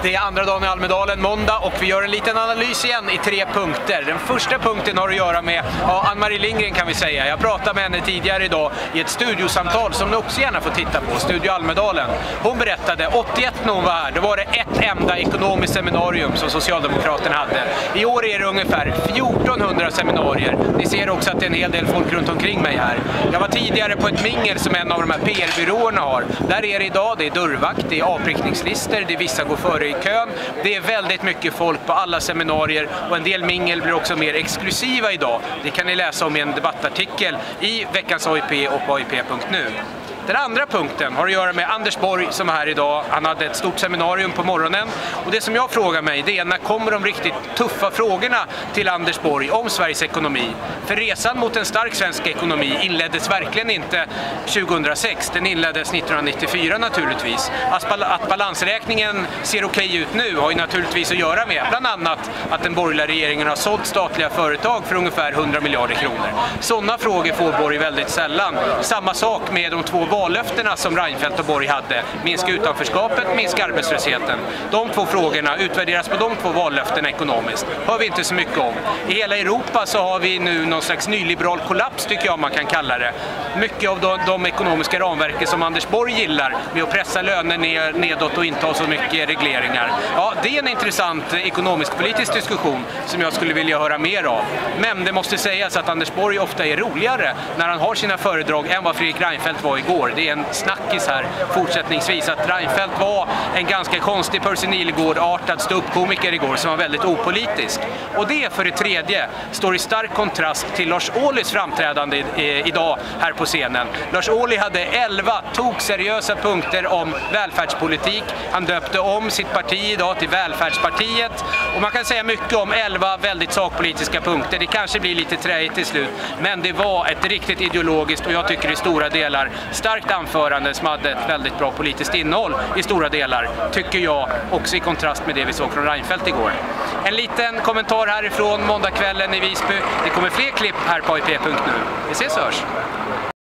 Det är andra dagen i Almedalen, måndag, och vi gör en liten analys igen i 3 punkter. Den första punkten har att göra med Ann-Marie Lindgren, kan vi säga. Jag pratade med henne tidigare idag i ett studiosamtal som ni också gärna får titta på, Studio Almedalen. Hon berättade, 81 när hon var här, då var det ett enda ekonomiskt seminarium som Socialdemokraterna hade. I år är det ungefär 1400 seminarier. Ni ser också att det är en hel del folk runt omkring mig här. Jag var tidigare på ett mingel som en av de här PR-byråerna har. Där är det idag, det är dörrvakt, det är avprickningslister, det är vissa går före i kön. Det är väldigt mycket folk på alla seminarier, och en del mingel blir också mer exklusiva idag. Det kan ni läsa om i en debattartikel i veckans AIP och på AIP.nu. Den andra punkten har att göra med Anders Borg som är här idag. Han hade ett stort seminarium på morgonen, och det som jag frågar mig, det är när kommer de riktigt tuffa frågorna till Anders Borg om Sveriges ekonomi? För resan mot en stark svensk ekonomi inleddes verkligen inte 2006, den inleddes 1994 naturligtvis. Att balansräkningen ser okej ut nu har ju naturligtvis att göra med bland annat att den borgerliga regeringen har sålt statliga företag för ungefär 100 miljarder kronor. Sådana frågor får Borg väldigt sällan. Samma sak med de 2 vallöftena som Reinfeldt och Borg hade. Minska utanförskapet, minska arbetslösheten. De 2 frågorna utvärderas på de 2 vallöftena ekonomiskt. Hör vi inte så mycket om. I hela Europa så har vi nu någon slags nyliberal kollaps, tycker jag man kan kalla det. Mycket av de ekonomiska ramverken som Anders Borg gillar, med att pressa löner nedåt och inte ha så mycket regleringar. Ja, det är en intressant ekonomisk-politisk diskussion som jag skulle vilja höra mer av. Men det måste sägas att Anders Borg ofta är roligare när han har sina föredrag än vad Fredrik Reinfeldt var igår. Det är en snackis här fortsättningsvis att Reinfeldt var en ganska konstig Percy Nilegård-artad ståuppkomiker igår som var väldigt opolitisk. Och det, för det tredje, står i stark kontrast till Lars Ohlys framträdande idag här på scenen. Lars Ohly hade 11 seriösa punkter om välfärdspolitik. Han döpte om sitt parti idag till Välfärdspartiet. Och man kan säga mycket om 11 väldigt sakpolitiska punkter. Det kanske blir lite träigt till slut. Men det var ett riktigt ideologiskt, och jag tycker i stora delar starkt anförande som hade ett väldigt bra politiskt innehåll i stora delar, tycker jag, också i kontrast med det vi såg från Reinfeldt igår. En liten kommentar härifrån måndagskvällen i Visby. Det kommer fler klipp här på AIP.nu. Vi ses och hörs!